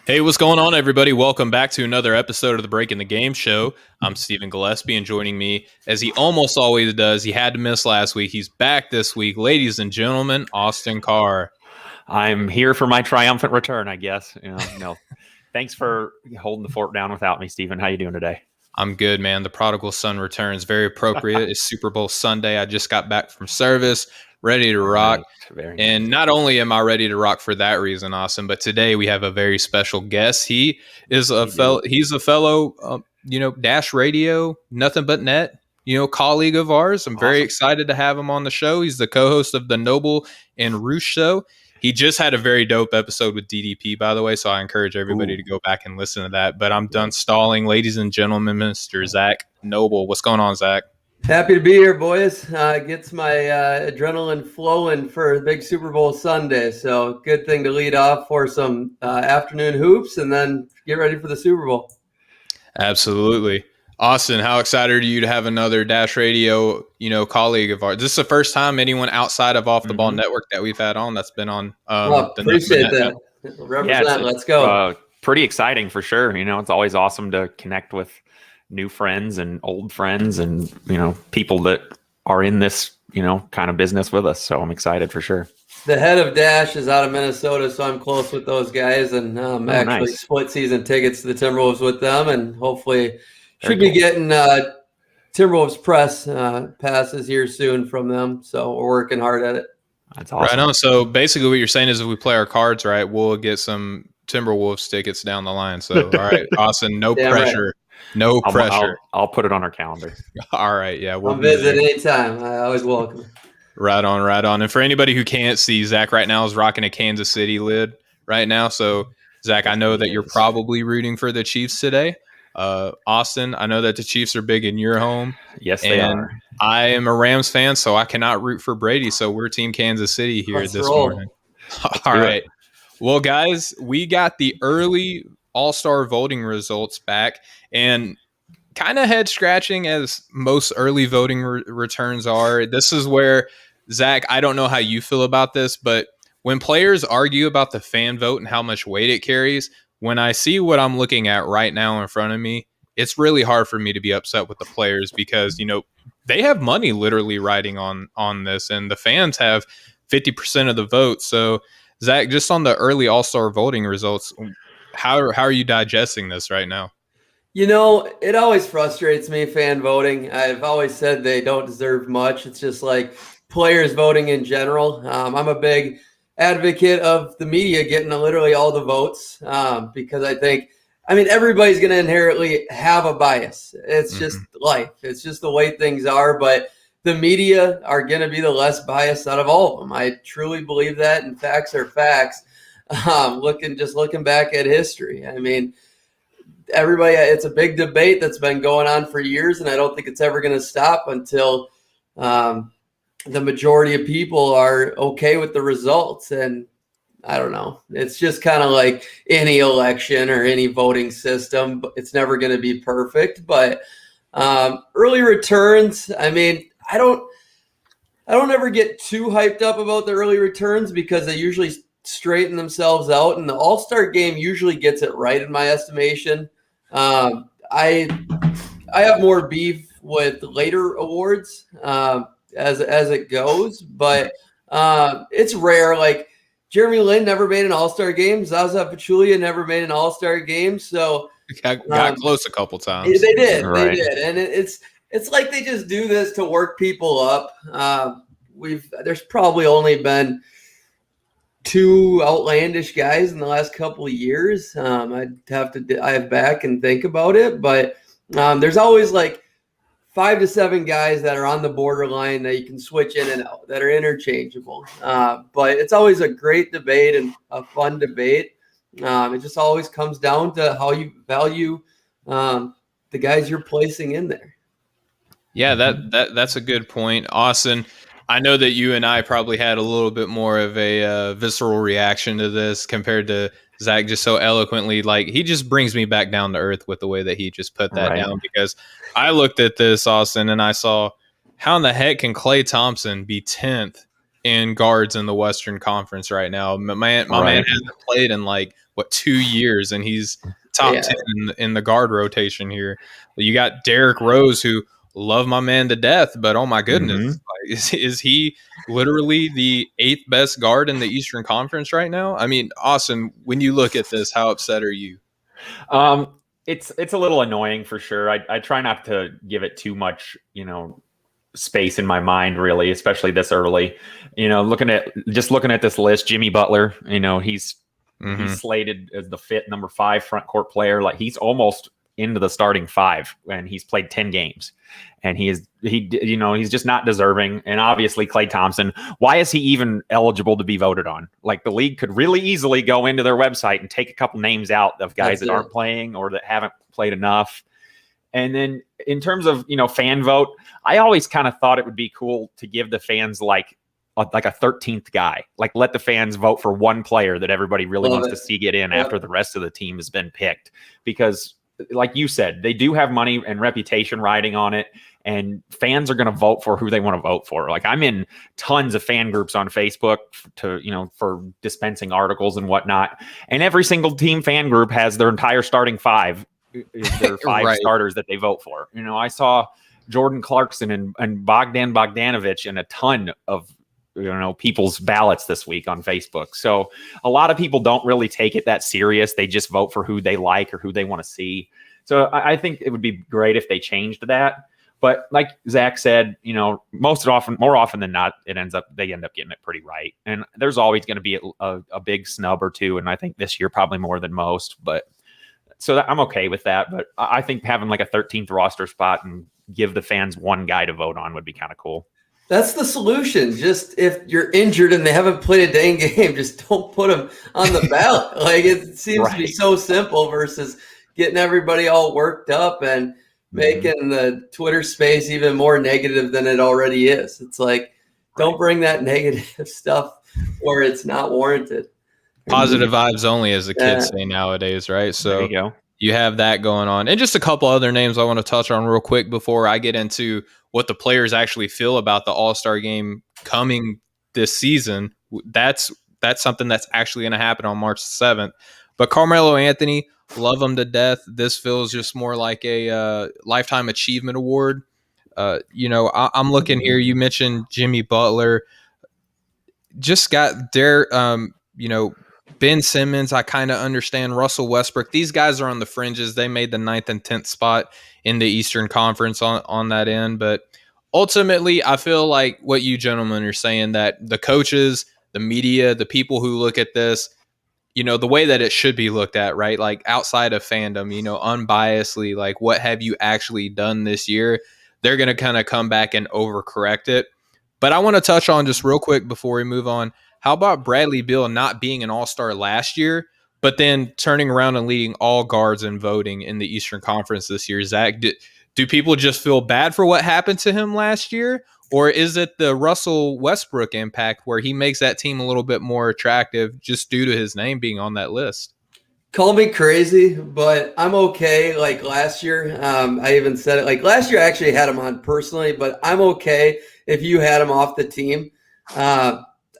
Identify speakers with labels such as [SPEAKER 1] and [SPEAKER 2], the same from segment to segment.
[SPEAKER 1] Hey, what's going on, everybody? Welcome back to another episode of the Breaking the Game Show. I'm Stephen Gillespie, and joining me, as he almost always does, he had to miss last week. He's back this week. Ladies and gentlemen, Austin Carr.
[SPEAKER 2] I'm here for my triumphant return, I guess. Thanks for holding the fort down without me, Stephen. How you doing today?
[SPEAKER 1] I'm good, man. The prodigal son returns. Very appropriate. It's Super Bowl Sunday. I just got back from service, ready to rock.
[SPEAKER 2] Very
[SPEAKER 1] and
[SPEAKER 2] nice.
[SPEAKER 1] Not only am I ready to rock for that reason, Austin, but today we have a very special guest. He is a fellow. He's a fellow, Dash Radio, Nothing But Net, colleague of ours. I'm very excited to have him on the show. He's the co-host of the Noble and Roosh show. He just had a very dope episode with DDP, by the way, so I encourage everybody to go back and listen to that. But I'm done stalling. Ladies and gentlemen, Mr. Zak Noble. What's going on, Zak?
[SPEAKER 3] Happy to be here, boys. Gets my adrenaline flowing for the big Super Bowl Sunday. So good thing to lead off for some afternoon hoops and then get ready for the Super Bowl.
[SPEAKER 1] Absolutely. Austin, how excited are you to have another Dash Radio, colleague of ours? This is the first time anyone outside of Off the Ball Network that we've had on that's been on.
[SPEAKER 3] Appreciate that. Represent. Let's go.
[SPEAKER 2] Pretty exciting for sure. It's always awesome to connect with new friends and old friends and, people that are in this, kind of business with us. So I'm excited for sure.
[SPEAKER 3] The head of Dash is out of Minnesota, so I'm close with those guys and split season tickets to the Timberwolves with them, and hopefully should be getting Timberwolves press passes here soon from them. So we're working hard at it.
[SPEAKER 2] That's awesome.
[SPEAKER 1] Right on. So basically what you're saying is if we play our cards right, we'll get some Timberwolves tickets down the line. So, all right, Austin, no pressure. Right. No pressure.
[SPEAKER 2] I'll put it on our calendar.
[SPEAKER 1] All right. Yeah.
[SPEAKER 3] We'll visit anytime. I always welcome.
[SPEAKER 1] Right on. Right on. And for anybody who can't see, Zak right now is rocking a Kansas City lid right now. So, Zak, I know that you're probably rooting for the Chiefs today. Austin, I know that the Chiefs are big in your home.
[SPEAKER 2] Yes, they are.
[SPEAKER 1] I am a Rams fan, so I cannot root for Brady. So we're Team Kansas City here this morning. All right. Well, guys, we got the early AllStar voting results back, and kind of head scratching as most early voting returns are. This is where, Zak, I don't know how you feel about this, but when players argue about the fan vote and how much weight it carries, when I see what I'm looking at right now in front of me, it's really hard for me to be upset with the players because, they have money literally riding on this, and the fans have 50% of the vote. So, Zak, just on the early All-Star voting results, how are you digesting this right now?
[SPEAKER 3] It always frustrates me, fan voting. I've always said they don't deserve much. It's just like players voting in general. I'm a big advocate of the media getting literally all the votes because I think, everybody's going to inherently have a bias. It's just life. It's just the way things are. But the media are going to be the less biased out of all of them. I truly believe that, and facts are facts. Looking back at history, everybody, it's a big debate that's been going on for years, and I don't think it's ever going to stop until the majority of people are okay with the results. And I don't know. It's just kind of like any election or any voting system. It's never going to be perfect. But early returns, I don't ever get too hyped up about the early returns because they usually straighten themselves out, and the All-Star game usually gets it right in my estimation. I have more beef with later awards as it goes, but it's rare. Like Jeremy Lin never made an All-Star game. Zaza Pachulia never made an All-Star game. So
[SPEAKER 1] got close a couple times.
[SPEAKER 3] They did, and it's like they just do this to work people up. There's probably only been two outlandish guys in the last couple of years. I'd have to dive back and think about it, but there's always like 5 to 7 guys that are on the borderline that you can switch in and out, that are interchangeable. But it's always a great debate and a fun debate. It just always comes down to how you value the guys you're placing in there.
[SPEAKER 1] Yeah, that's a good point, Austin. I know that you and I probably had a little bit more of a visceral reaction to this compared to Zak just so eloquently. Like, he just brings me back down to earth with the way that he just put that down, because I looked at this, Austin, and I saw, how in the heck can Klay Thompson be 10th in guards in the Western Conference right now? My man hasn't played in like 2 years, and he's top 10 in the guard rotation here. You got Derrick Rose, who love my man to death, but oh my goodness, is he literally the 8th best guard in the Eastern Conference right now? I mean, Austin, when you look at this, how upset are you?
[SPEAKER 2] It's a little annoying for sure. I try not to give it too much, space in my mind, really, especially this early. Looking at this list, Jimmy Butler, he's slated as the number 5 front court player. Like, he's almost into the starting 5, and he's played 10 games, and he's just not deserving. And obviously Klay Thompson, why is he even eligible to be voted on? Like, the league could really easily go into their website and take a couple names out of guys that aren't playing or that haven't played enough. And then in terms of, fan vote, I always kind of thought it would be cool to give the fans like a 13th guy, like let the fans vote for one player that everybody really wants to see get in after the rest of the team has been picked. Because like you said, they do have money and reputation riding on it, and fans are going to vote for who they want to vote for. Like, I'm in tons of fan groups on Facebook for dispensing articles and whatnot. And every single team fan group has their entire starting 5. Their 5 starters that they vote for. I saw Jordan Clarkson and Bogdan Bogdanovic in a ton of people's ballots this week on Facebook. So a lot of people don't really take it that serious. They just vote for who they like or who they want to see. So I think it would be great if they changed that. But like Zach said, more often than not, they end up getting it pretty right. And there's always going to be a big snub or two. And I think this year probably more than most. But so I'm okay with that. But I think having like a 13th roster spot and give the fans one guy to vote on would be kind of cool.
[SPEAKER 3] That's the solution. Just if you're injured and they haven't played a dang game, just don't put them on the ballot. Like, it seems to be so simple versus getting everybody all worked up and making the Twitter space even more negative than it already is. It's like, don't bring that negative stuff where it's not warranted.
[SPEAKER 1] Positive vibes only, as the kids say nowadays, right? So
[SPEAKER 2] there you go.
[SPEAKER 1] You have that going on. And just a couple other names I want to touch on real quick before I get into what the players actually feel about the All-Star game coming this season. That's something that's actually going to happen on March 7th. But Carmelo Anthony, love him to death. This feels just more like a lifetime achievement award. I'm looking here. You mentioned Jimmy Butler. Just got their, Ben Simmons, I kind of understand. Russell Westbrook, these guys are on the fringes. They made the 9th and 10th spot in the Eastern Conference on that end. But ultimately, I feel like what you gentlemen are saying, that the coaches, the media, the people who look at this, the way that it should be looked at, right? Like, outside of fandom, unbiasedly, like, what have you actually done this year? They're going to kind of come back and overcorrect it. But I want to touch on just real quick before we move on. How about Bradley Beal not being an All-Star last year, but then turning around and leading all guards in voting in the Eastern Conference this year? Zach, do people just feel bad for what happened to him last year? Or is it the Russell Westbrook impact where he makes that team a little bit more attractive just due to his name being on that list?
[SPEAKER 3] Call me crazy, but I'm okay. Like, last year, I even said it. Like, last year I actually had him on personally, but I'm okay if you had him off the team.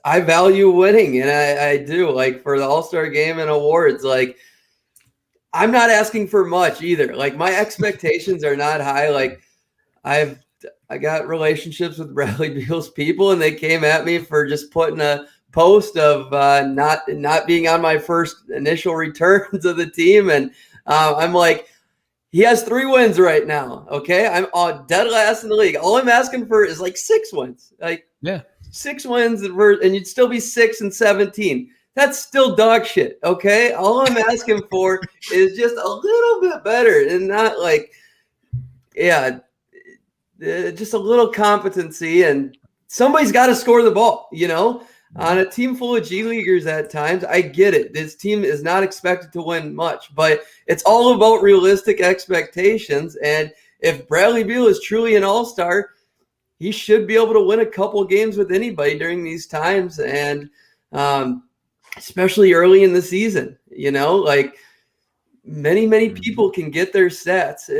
[SPEAKER 3] I value winning, and I do. Like, for the All-Star game and awards, like, I'm not asking for much either. Like, my expectations are not high. Like, I got relationships with Bradley Beal's people, and they came at me for just putting a post of not being on my first initial return to the team. And I'm like, he has 3 wins right now. Okay. I'm dead last in the league. All I'm asking for is like 6 wins. Like, 6 wins, and you'd still be 6-17. That's still dog shit. Okay. All I'm asking for is just a little bit better, and not like, just a little competency, and somebody's got to score the ball, on a team full of G Leaguers at times. I get it. This team is not expected to win much, but it's all about realistic expectations. And if Bradley Beal is truly an All-Star, he should be able to win a couple games with anybody during these times. And especially early in the season, like, many people can get their stats.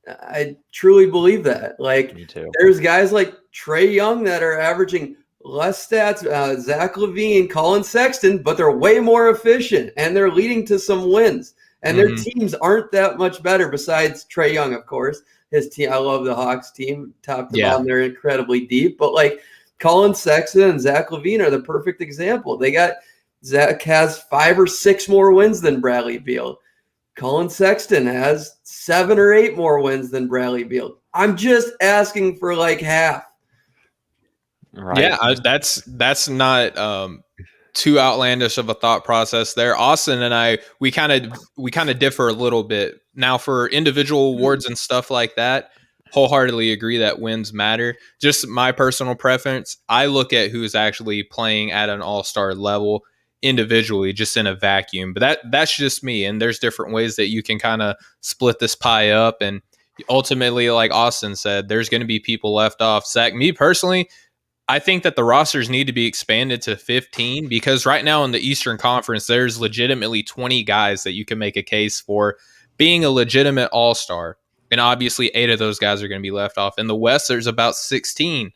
[SPEAKER 3] I truly believe that. Like,
[SPEAKER 2] me too.
[SPEAKER 3] There's guys like Trae Young that are averaging less stats, Zach LaVine, Colin Sexton, but they're way more efficient and they're leading to some wins. And their teams aren't that much better besides Trae Young, of course. His team, I love the Hawks team, top to bottom. They're incredibly deep. But like Colin Sexton and Zach LaVine are the perfect example. Zach has 5 or 6 more wins than Bradley Beal. Colin Sexton has 7 or 8 more wins than Bradley Beal. I'm just asking for like half.
[SPEAKER 1] Right. Yeah, that's not too outlandish of a thought process there. Austin and we kind of differ a little bit. Now for individual awards and stuff like that, wholeheartedly agree that wins matter. Just my personal preference, I look at who's actually playing at an all-star level individually, just in a vacuum. But that's just me, and there's different ways that you can kind of split this pie up, and ultimately, like Austin said, there's going to be people left off. Zach, me personally, I think that the rosters need to be expanded to 15 because right now in the Eastern Conference, there's legitimately 20 guys that you can make a case for being a legitimate all-star. And obviously 8 of those guys are going to be left off. In the West, there's about 16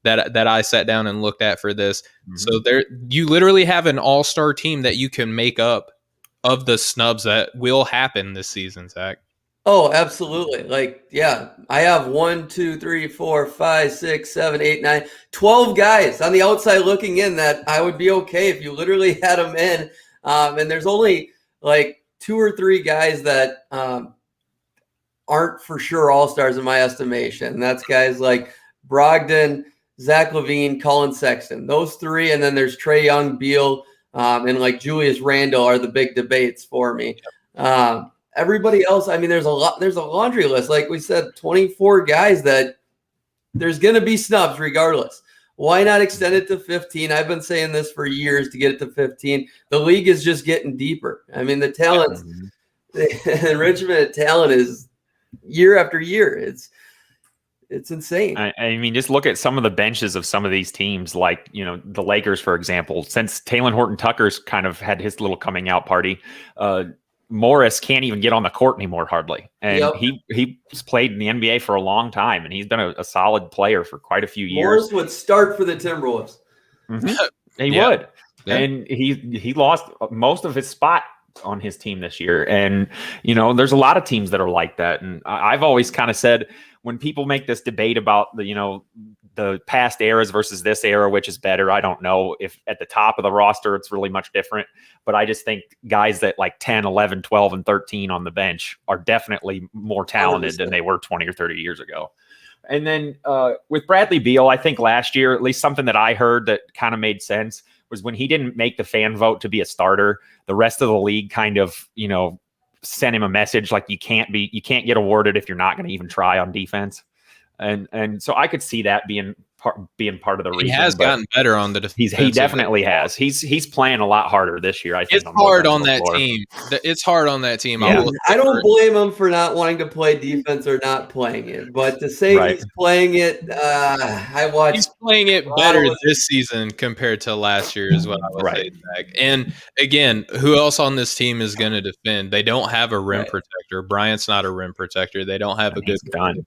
[SPEAKER 1] that I sat down and looked at for this. Mm-hmm. So you literally have an all-star team that you can make up of the snubs that will happen this season, Zach.
[SPEAKER 3] Oh, absolutely. Like, yeah, I have 1, 2, 3, 4, 5, 6, 7, 8, 9, 12 guys on the outside looking in that I would be okay if you literally had them in. And there's only like 2 or 3 guys that aren't for sure all-stars in my estimation. And that's guys like Brogdon, Zach LaVine, Colin Sexton. Those 3, and then there's Trae Young, Beal, and like Julius Randle are the big debates for me. Everybody else, I mean, there's a laundry list. Like we said, 24 guys that there's going to be snubs regardless. Why not extend it to 15? I've been saying this for years to get it to 15. The league is just getting deeper. I mean, the talent, the enrichment of talent is year after year. It's insane.
[SPEAKER 2] I mean, just look at some of the benches of some of these teams, like, the Lakers, for example. Since Talen Horton-Tucker's kind of had his little coming out party, Morris can't even get on the court anymore, hardly. And he's played in the NBA for a long time, and he's been a solid player for quite a few years.
[SPEAKER 3] Morris would start for the Timberwolves.
[SPEAKER 2] Mm-hmm. He would. Yeah. And he lost most of his spot on his team this year. And, there's a lot of teams that are like that. And I've always kind of said, when people make this debate about the past eras versus this era, which is better, I don't know if at the top of the roster it's really much different, but I just think guys that like 10, 11, 12, and 13 on the bench are definitely more talented 100%. Than they were 20 or 30 years ago. And then with Bradley Beal, I think last year, at least something that I heard that kind of made sense was when he didn't make the fan vote to be a starter, the rest of the league kind of, sent him a message like you can't get awarded if you're not going to even try on defense. And so I could see that being part of the reason.
[SPEAKER 1] He has gotten better on the defense.
[SPEAKER 2] He definitely has. He's playing a lot harder this year. I think
[SPEAKER 1] it's hard on that team. It's hard on that team.
[SPEAKER 3] Yeah. I don't blame him for not wanting to play defense or not playing it, but to say he's playing it,
[SPEAKER 1] he's playing it better this season compared to last year, is what I would say, Zach. And again, who else on this team is going to defend? They don't have a rim protector. Bryant's not a rim protector. They don't have a good gun.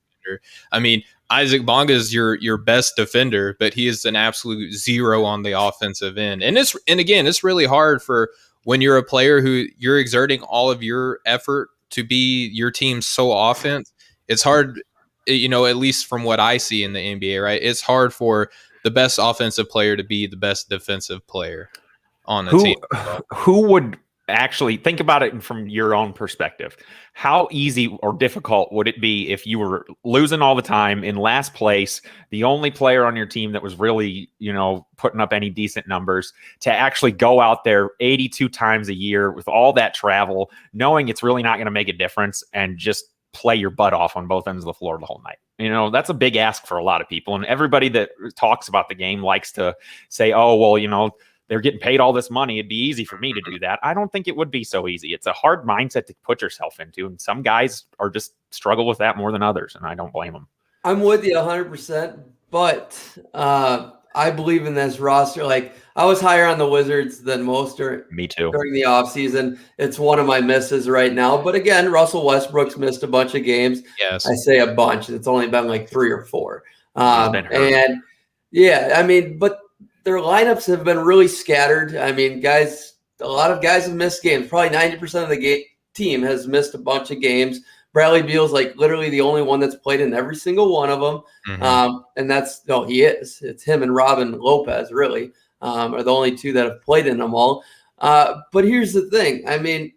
[SPEAKER 1] I mean, Isaac Bonga is your best defender, but he is an absolute zero on the offensive end. And again, it's really hard for when you're a player who you're exerting all of your effort to be your team's sole offense. It's hard, at least from what I see in the NBA, right? It's hard for the best offensive player to be the best defensive player on the team.
[SPEAKER 2] Who would actually think about it from your own perspective? How easy or difficult would it be if you were losing all the time in last place, the only player on your team that was really, putting up any decent numbers, to actually go out there 82 times a year with all that travel, knowing it's really not going to make a difference, and just play your butt off on both ends of the floor the whole night? That's a big ask for a lot of people. And everybody that talks about the game likes to say, oh, well, they're getting paid all this money. It'd be easy for me to do that. I don't think it would be so easy. It's a hard mindset to put yourself into. And some guys are just struggle with that more than others. And I don't blame them.
[SPEAKER 3] I'm with you 100%. But I believe in this roster. Like, I was higher on the Wizards than most
[SPEAKER 2] Me too.
[SPEAKER 3] during the offseason. It's one of my misses right now. But again, Russell Westbrook's missed a bunch of games.
[SPEAKER 1] Yes.
[SPEAKER 3] I say a bunch. It's only been like 3 or 4. And yeah, I mean, but their lineups have been really scattered. I mean, a lot of guys have missed games. Probably 90% of the team has missed a bunch of games. Bradley Beal's like literally the only one that's played in every single one of them. And he is. It's him and Robin Lopez really are the only two that have played in them all. But here's the thing. I mean,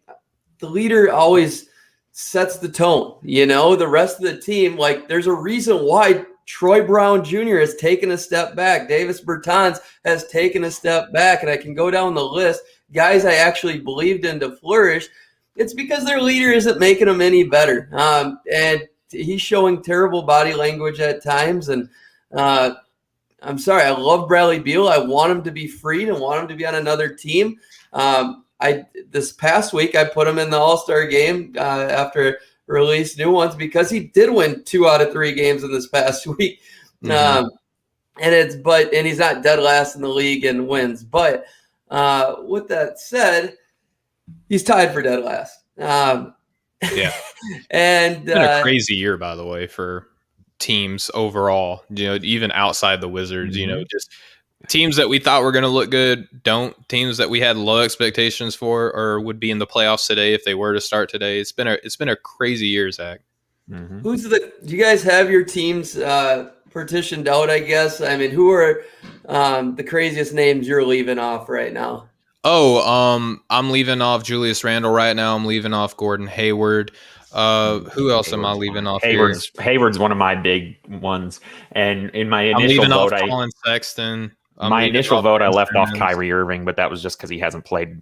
[SPEAKER 3] the leader always sets the tone. The rest of the team, like there's a reason why Troy Brown Jr. has taken a step back. Davis Bertans has taken a step back. And I can go down the list. Guys I actually believed in to flourish. It's because their leader isn't making them any better. And he's showing terrible body language at times. And I'm sorry, I love Bradley Beal. I want him to be freed and want him to be on another team. This past week, I put him in the AllStar game after release new ones because he did win 2 out of 3 games in this past week. And he's not dead last in the league in wins. But with that said, he's tied for dead last.
[SPEAKER 1] And
[SPEAKER 3] it's
[SPEAKER 1] been a crazy year, by the way, for teams overall. Even outside the Wizards, just teams that we thought were going to look good teams that we had low expectations for or would be in the playoffs today if they were to start today. It's been a crazy year, Zach.
[SPEAKER 3] Do you guys have your teams partitioned out? I guess. I mean, who are the craziest names you're leaving off right now?
[SPEAKER 1] I'm leaving off Julius Randle right now. I'm leaving off Gordon Hayward. Who else am I leaving off?
[SPEAKER 2] Hayward's one of my big ones. And in my initial
[SPEAKER 1] I'm leaving
[SPEAKER 2] vote,
[SPEAKER 1] off Colin Sexton.
[SPEAKER 2] My initial vote, I left off Kyrie Irving, but that was just because he hadn't played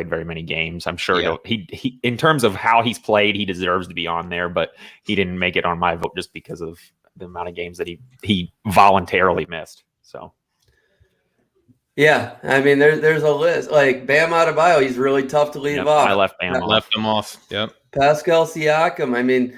[SPEAKER 2] very many games. I'm sure he in terms of how he's played, he deserves to be on there, but he didn't make it on my vote just because of the amount of games that he voluntarily missed. So.
[SPEAKER 3] Yeah, I mean, there's a list. Like Bam Adebayo, he's really tough to leave off.
[SPEAKER 2] I left Bam off.
[SPEAKER 1] Left him off. Yep.
[SPEAKER 3] Pascal Siakam.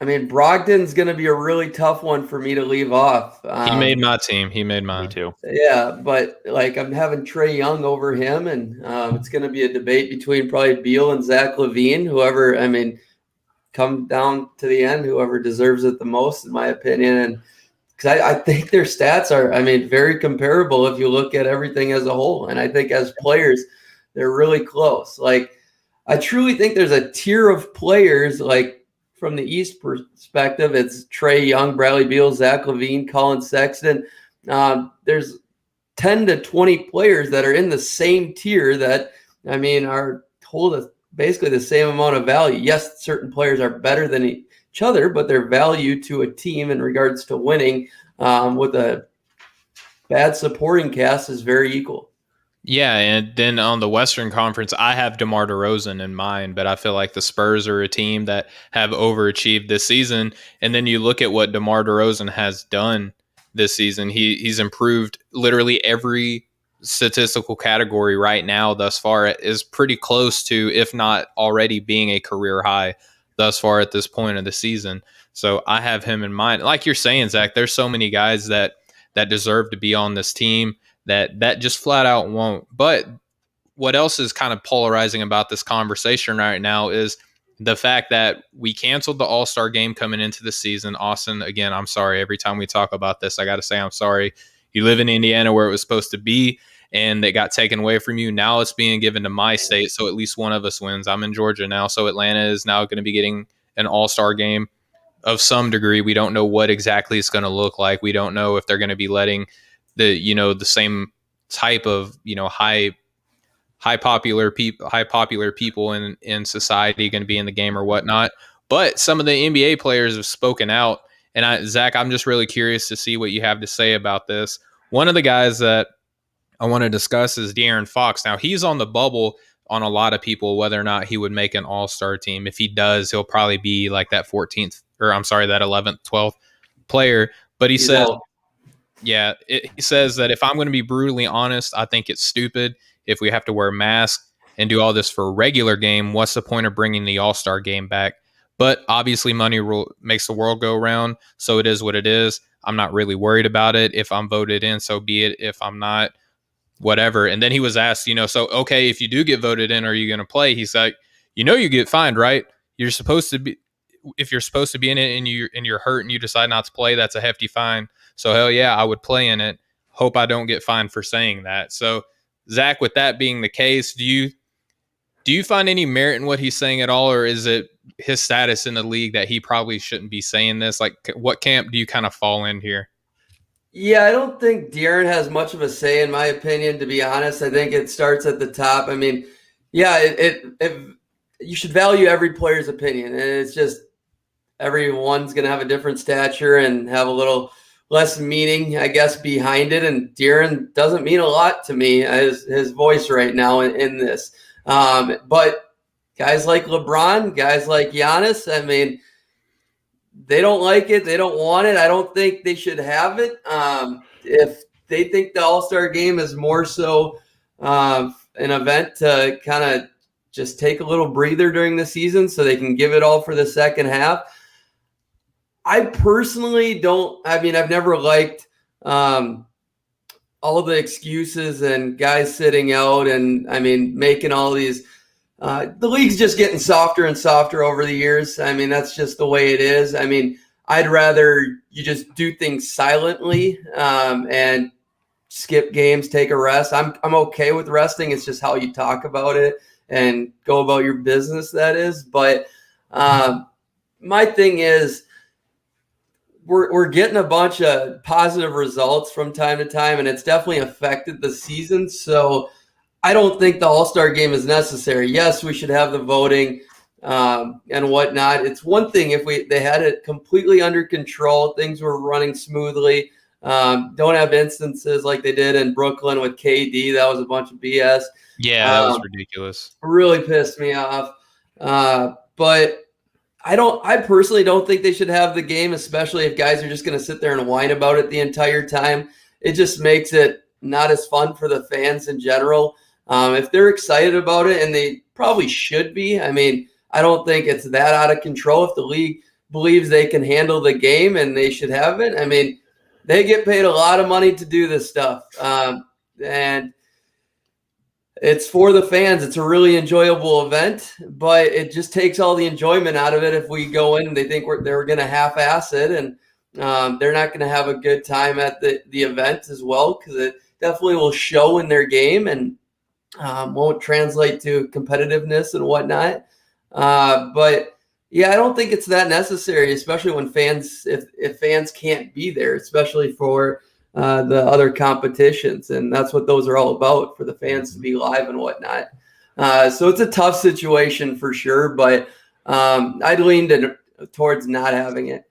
[SPEAKER 3] Brogdon's going to be a really tough one for me to leave off.
[SPEAKER 1] He made my team. He made mine.
[SPEAKER 2] Me too.
[SPEAKER 3] Yeah, but I'm having Trae Young over him, and it's going to be a debate between probably Beal and Zach LaVine. Come down to the end, whoever deserves it the most, in my opinion. And because I think their stats are, very comparable if you look at everything as a whole. And I think as players, they're really close. I truly think there's a tier of players, from the East perspective, it's Trae Young, Bradley Beal, Zach LaVine, Colin Sexton. There's 10 to 20 players that are in the same tier that, hold basically the same amount of value. Yes, certain players are better than each other, but their value to a team in regards to winning with a bad supporting cast is very equal.
[SPEAKER 1] Yeah, and then on the Western Conference, I have DeMar DeRozan in mind, but I feel like the Spurs are a team that have overachieved this season. And then you look at what DeMar DeRozan has done this season. He's improved literally every statistical category right now thus far. Is pretty close to, if not already being a career high thus far at this point of the season. So I have him in mind. Like you're saying, Zach, there's so many guys that deserve to be on this team that just flat out won't. But what else is kind of polarizing about this conversation right now is the fact that we canceled the All-Star game coming into the season. Austin, again, I'm sorry. Every time we talk about this, I got to say I'm sorry. You live in Indiana where it was supposed to be, and it got taken away from you. Now it's being given to my state, so at least one of us wins. I'm in Georgia now, so Atlanta is now going to be getting an All-Star game of some degree. We don't know what exactly it's going to look like. We don't know if they're going to be letting the same type of high popular people in society going to be in the game or whatnot. But some of the NBA players have spoken out, and Zach, I'm just really curious to see what you have to say about this. One of the guys that I want to discuss is De'Aaron Fox. Now he's on the bubble on a lot of people whether or not he would make an All-Star team. If he does, he'll probably be like that 11th, 12th player. But he says. Yeah, he says that if I'm going to be brutally honest, I think it's stupid if we have to wear masks and do all this for a regular game. What's the point of bringing the All-Star game back? But obviously money makes the world go round, so it is what it is. I'm not really worried about it. If I'm voted in, so be it. If I'm not, whatever. And then he was asked, so, okay, if you do get voted in, are you going to play? He's like, you get fined, right? You're supposed to be. If you're supposed to be in it and you're hurt and you decide not to play, that's a hefty fine. So hell yeah, I would play in it. Hope I don't get fined for saying that. So, Zach, with that being the case, do you find any merit in what he's saying at all, or is it his status in the league that he probably shouldn't be saying this? Like, what camp do you kind of fall in here?
[SPEAKER 3] Yeah, I don't think De'Aaron has much of a say, in my opinion, to be honest. I think it starts at the top. I mean, yeah, you should value every player's opinion. And it's just everyone's going to have a different stature and have a little less meaning, I guess, behind it. And De'Aaron doesn't mean a lot to me, his voice right now in this. But guys like LeBron, guys like Giannis, I mean, they don't like it. They don't want it. I don't think they should have it. If they think the All-Star game is more so an event to kind of just take a little breather during the season so they can give it all for the second half, I personally don't. I mean, I've never liked all the excuses and guys sitting out and, I mean, making all these the league's just getting softer and softer over the years. I mean, that's just the way it is. I mean, I'd rather you just do things silently and skip games, take a rest. I'm okay with resting. It's just how you talk about it and go about your business, that is. But my thing is, we're getting a bunch of positive results from time to time, and it's definitely affected the season. So I don't think the All-Star game is necessary. Yes, we should have the voting and whatnot. It's one thing if they had it completely under control, things were running smoothly. Don't have instances like they did in Brooklyn with KD. That was a bunch of BS.
[SPEAKER 1] Yeah, that was ridiculous.
[SPEAKER 3] Really pissed me off. But I personally don't think they should have the game, especially if guys are just going to sit there and whine about it the entire time. It just makes it not as fun for the fans in general. If they're excited about it, and they probably should be, I mean, I don't think it's that out of control. If the league believes they can handle the game and they should have it, I mean, they get paid a lot of money to do this stuff. And it's for the fans. It's a really enjoyable event, but it just takes all the enjoyment out of it if we go in and they think they're going to half-ass it, and they're not going to have a good time at the event as well, because it definitely will show in their game and won't translate to competitiveness and whatnot. But yeah, I don't think it's that necessary, especially when if fans can't be there, especially for the other competitions. And that's what those are all about, for the fans to be live and whatnot. So it's a tough situation for sure, but I'd lean towards not having it.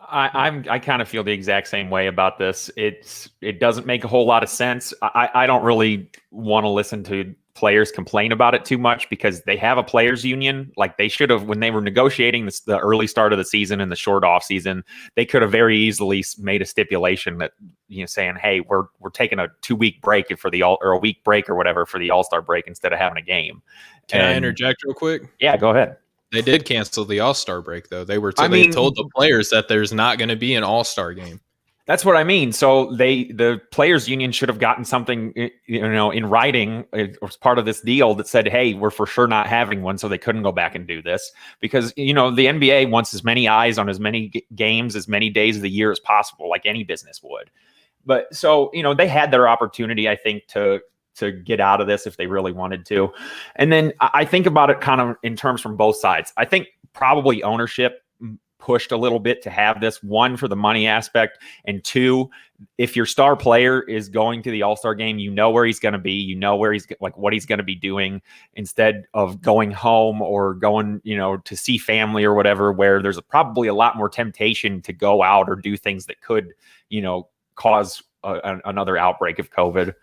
[SPEAKER 2] I kind of feel the exact same way about this. It doesn't make a whole lot of sense. I don't really want to listen to players complain about it too much, because they have a players union. Like, they should have, when they were negotiating the early start of the season and the short off season, they could have very easily made a stipulation that, saying, hey, we're taking a 2-week break or a week break or whatever for the All-Star break instead of having a game.
[SPEAKER 1] Can I interject real quick?
[SPEAKER 2] Yeah, go ahead.
[SPEAKER 1] They did cancel the All-Star break, though. They told the players that there's not going to be an All-Star game.
[SPEAKER 2] That's what I mean. So the players union should have gotten something, in writing as part of this deal that said, hey, we're for sure not having one. So they couldn't go back and do this, because, the NBA wants as many eyes on as many games, as many days of the year as possible, like any business would. But so, they had their opportunity, I think, to get out of this if they really wanted to. And then I think about it kind of in terms from both sides. I think probably ownership pushed a little bit to have this, one, for the money aspect, and two, if your star player is going to the All-Star game, where he's going to be, where he's like what he's going to be doing, instead of going home or going, to see family or whatever, where there's probably a lot more temptation to go out or do things that could, cause another outbreak of COVID.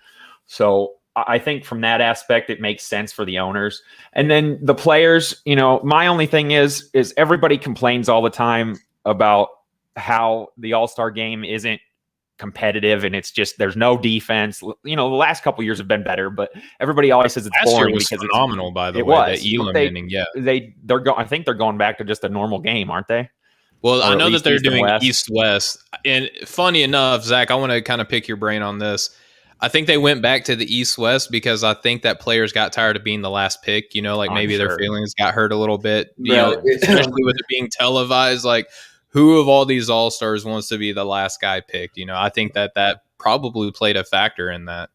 [SPEAKER 2] So I think from that aspect, it makes sense for the owners. And then the players, my only thing is everybody complains all the time about how the All-Star game isn't competitive, and it's just, there's no defense. The last couple of years have been better, but everybody always says it's boring.
[SPEAKER 1] Last year was phenomenal, by the
[SPEAKER 2] way.
[SPEAKER 1] That Elam inning, yeah.
[SPEAKER 2] I think they're going back to just a normal game, aren't they?
[SPEAKER 1] Well, I know that they're doing East-West. And funny enough, Zach, I want to kind of pick your brain on this. I think they went back to the East-West because I think that players got tired of being the last pick. Maybe their feelings got hurt a little bit. Especially with it being televised. Like, who of all these All-Stars wants to be the last guy picked? I think that probably played a factor in that.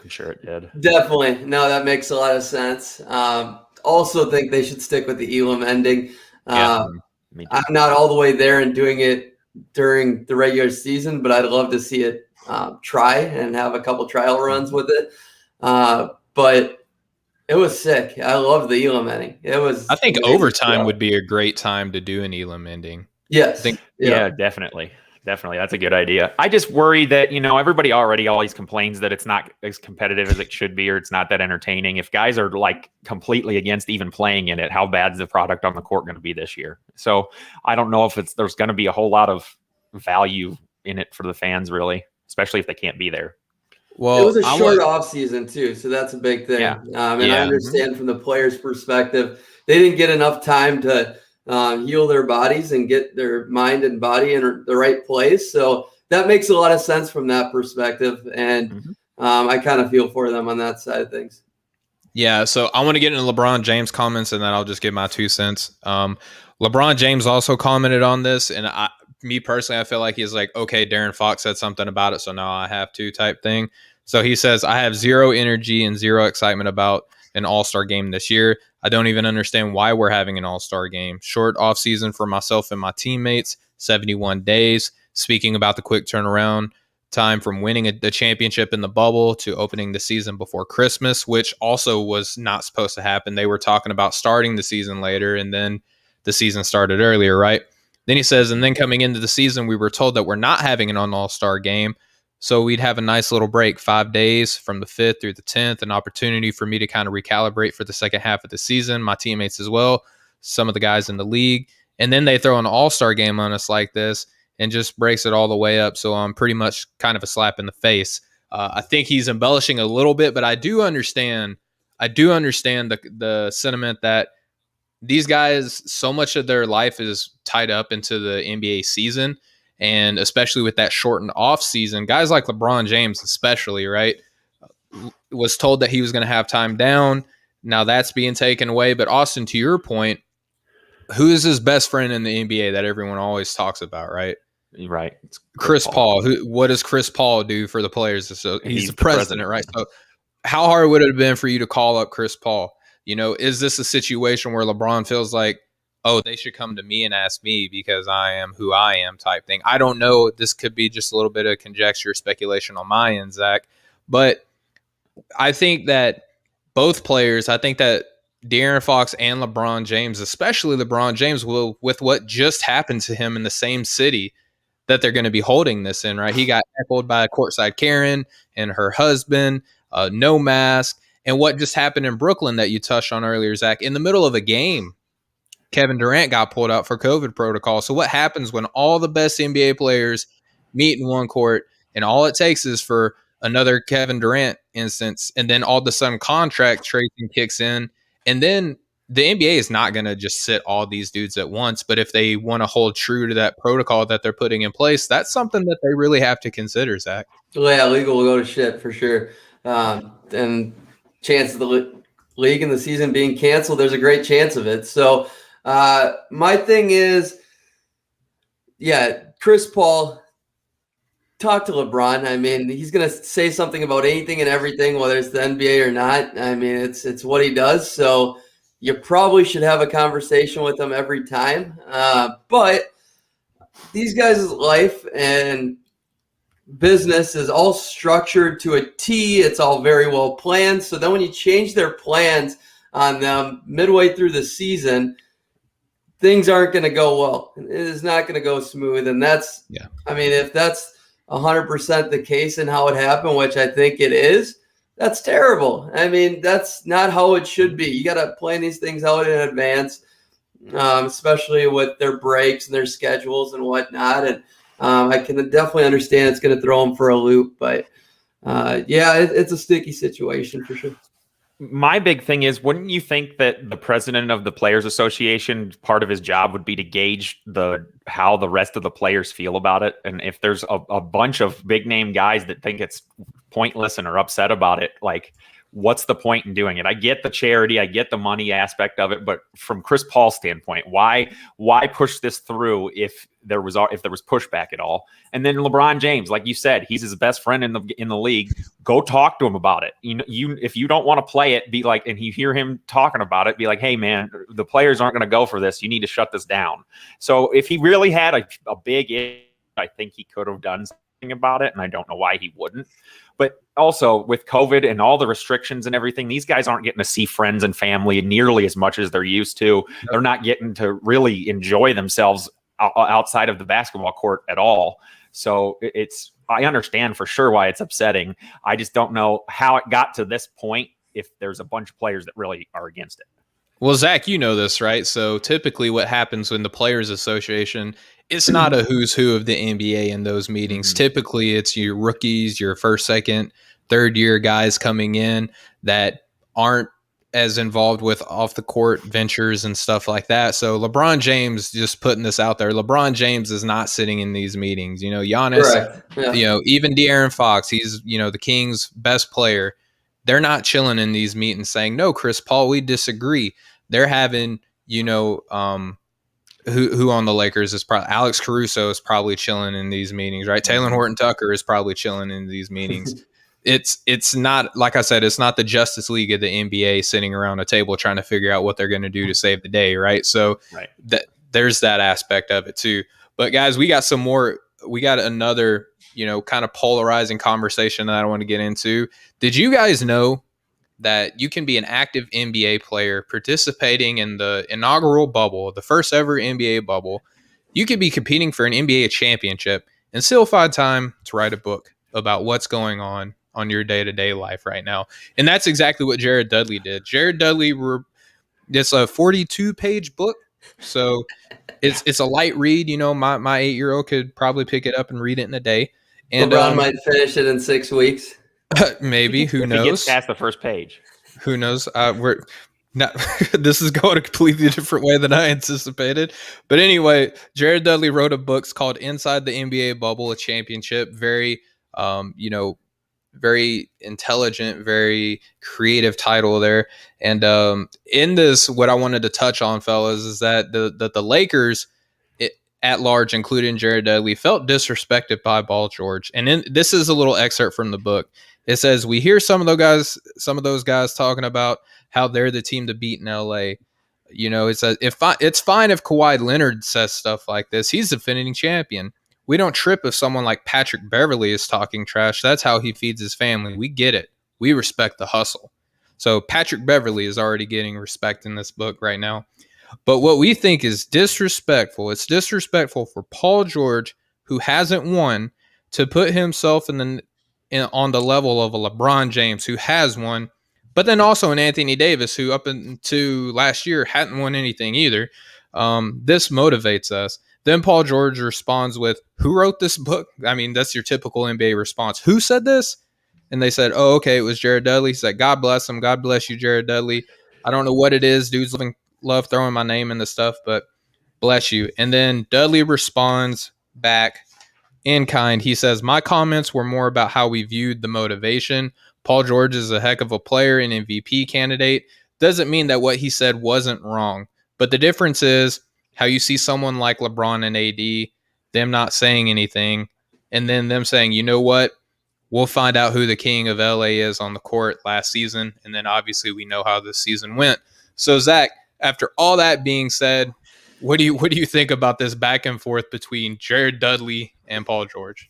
[SPEAKER 2] I'm sure it did.
[SPEAKER 3] Definitely. No, that makes a lot of sense. Also think they should stick with the Elam ending. I'm not all the way there and doing it during the regular season, but I'd love to see it try and have a couple trial runs with it. But it was sick. I love the Elam ending.
[SPEAKER 1] I think overtime would be a great time to do an Elam ending.
[SPEAKER 3] Yes.
[SPEAKER 2] Yeah, definitely. Definitely. That's a good idea. I just worry that, everybody already always complains that it's not as competitive as it should be, or it's not that entertaining. If guys are like completely against even playing in it, how bad is the product on the court going to be this year? So I don't know if there's going to be a whole lot of value in it for the fans, really, especially if they can't be there.
[SPEAKER 3] Well, it was a short off season too, so that's a big thing. I understand from the players' perspective, they didn't get enough time to heal their bodies and get their mind and body in the right place. So that makes a lot of sense from that perspective. And I kind of feel for them on that side of things.
[SPEAKER 1] Yeah. So I want to get into LeBron James comments, and then I'll just give my 2 cents. LeBron James also commented on this, and me personally, I feel like he's like, okay, Darren Fox said something about it, so now I have to type thing. So he says, I have zero energy and zero excitement about an All-Star game this year. I don't even understand why we're having an All-Star game. Short off-season for myself and my teammates, 71 days. Speaking about the quick turnaround time from winning the championship in the bubble to opening the season before Christmas, which also was not supposed to happen. They were talking about starting the season later, and then the season started earlier, right? Then he says, and then coming into the season, we were told that we're not having an All-Star game. So we'd have a nice little break, 5 days from the 5th through the 10th, an opportunity for me to kind of recalibrate for the second half of the season, my teammates as well, some of the guys in the league. And then they throw an All-Star game on us like this and just breaks it all the way up. So I'm pretty much kind of a slap in the face. I think he's embellishing a little bit, but I do understand the sentiment that these guys, so much of their life is tied up into the NBA season. And especially with that shortened off season, guys like LeBron James, especially, right, was told that he was going to have time down. Now that's being taken away. But Austin, to your point, who is his best friend in the NBA that everyone always talks about, right?
[SPEAKER 2] Right.
[SPEAKER 1] It's Chris Paul. What does Chris Paul do for the players? So he's the president, right? So how hard would it have been for you to call up Chris Paul? Is this a situation where LeBron feels like, oh, they should come to me and ask me because I am who I am type thing? I don't know. This could be just a little bit of conjecture, speculation on my end, Zach. But I think that both players, I think that De'Aaron Fox and LeBron James, especially LeBron James, will, with what just happened to him in the same city that they're going to be holding this in, right? He got heckled by a courtside Karen and her husband, no mask. And what just happened in Brooklyn that you touched on earlier, Zach, in the middle of a game, Kevin Durant got pulled out for COVID protocol. So what happens when all the best NBA players meet in one court and all it takes is for another Kevin Durant instance, and then all of a sudden contract tracing kicks in, and then the NBA is not going to just sit all these dudes at once. But if they want to hold true to that protocol that they're putting in place, that's something that they really have to consider, Zach.
[SPEAKER 3] Yeah, legal will go to shit for sure. And chance of the league and the season being canceled, there's a great chance of it. So my thing is, Chris Paul, talk to LeBron. I mean, he's going to say something about anything and everything, whether it's the NBA or not. I mean, it's what he does. So you probably should have a conversation with him every time. But these guys' life and business is all structured to a T. It's all very well planned. So then when you change their plans on them midway through the season, things aren't going to go well. It is not going to go smooth. And that's, I mean, if that's 100% the case and how it happened, which I think it is, that's terrible. I mean, that's not how it should be. You got to plan these things out in advance, especially with their breaks and their schedules and whatnot. And I can definitely understand it's going to throw them for a loop. But, it's a sticky situation for sure.
[SPEAKER 2] My big thing is, wouldn't you think that the president of the Players Association, part of his job would be to gauge how the rest of the players feel about it? And if there's a bunch of big name guys that think it's pointless and are upset about it, like, what's the point in doing it? I get the charity, I get the money aspect of it, but from Chris Paul's standpoint, why push this through if there was pushback at all? And then LeBron James, like you said, he's his best friend in the league. Go talk to him about it. If you don't want to play it, be like, and you hear him talking about it, be like, hey man, the players aren't going to go for this. You need to shut this down. So if he really had a big issue, I think he could have done something about it, and I don't know why he wouldn't. But also with COVID and all the restrictions and everything, these guys aren't getting to see friends and family nearly as much as they're used to. They're not getting to really enjoy themselves outside of the basketball court at all. So I understand for sure why it's upsetting. I just don't know how it got to this point if there's a bunch of players that really are against it.
[SPEAKER 1] Well, Zach, you know this, right? So typically what happens when the Players Association, it's not a who's who of the NBA in those meetings. Typically it's your rookies, your first, second, third year guys coming in that aren't as involved with off the court ventures and stuff like that. So LeBron James, just putting this out there, LeBron James is not sitting in these meetings. Giannis, even De'Aaron Fox, he's, the Kings' best player. They're not chilling in these meetings saying, no, Chris Paul, we disagree. They're having, who on the Lakers is probably Alex Caruso is probably chilling in these meetings, right? Taylor Horton Tucker is probably chilling in these meetings. It's not, like I said, it's not the Justice League of the NBA sitting around a table trying to figure out what they're going to do to save the day, right? So there's that aspect of it too. But guys, we got another, kind of polarizing conversation that I want to get into. Did you guys know that you can be an active NBA player participating in the inaugural bubble, the first ever NBA bubble? You could be competing for an NBA championship and still find time to write a book about what's going on your day-to-day life right now. And that's exactly what Jared Dudley did. Jared Dudley, it's a 42-page book. So it's a light read. My 8-year-old could probably pick it up and read it in a day. And
[SPEAKER 3] LeBron might finish it in 6 weeks.
[SPEAKER 1] Maybe. Who knows?
[SPEAKER 2] He gets past the first page.
[SPEAKER 1] Who knows? This is going a completely different way than I anticipated. But anyway, Jared Dudley wrote a book called Inside the NBA Bubble, a Championship. Very, very intelligent, very creative title there. And in this, what I wanted to touch on, fellas, is that the Lakers at large, including Jared Dudley, felt disrespected by Paul George. And this is a little excerpt from the book. It says, we hear some of those guys talking about how they're the team to beat in LA. It's fine if Kawhi Leonard says stuff like this. He's the defending champion. We don't trip if someone like Patrick Beverley is talking trash. That's how he feeds his family. We get it. We respect the hustle. So Patrick Beverley is already getting respect in this book right now. But what we think is disrespectful, it's disrespectful for Paul George, who hasn't won, to put himself on the level of a LeBron James, who has won, but then also an Anthony Davis, who up into last year hadn't won anything either. This motivates us. Then Paul George responds with, who wrote this book? I mean, that's your typical NBA response. Who said this? And they said, oh, okay, it was Jared Dudley. He said, God bless him. God bless you, Jared Dudley. I don't know what it is. Dudes love throwing my name in the stuff, but bless you. And then Dudley responds back in kind. He says, my comments were more about how we viewed the motivation. Paul George is a heck of a player and MVP candidate. Doesn't mean that what he said wasn't wrong. But the difference is how you see someone like LeBron and AD, them not saying anything, and then them saying, you know what? We'll find out who the king of LA is on the court last season. And then obviously we know how this season went. So Zach, after all that being said, what do you think about this back and forth between Jared Dudley and Paul George?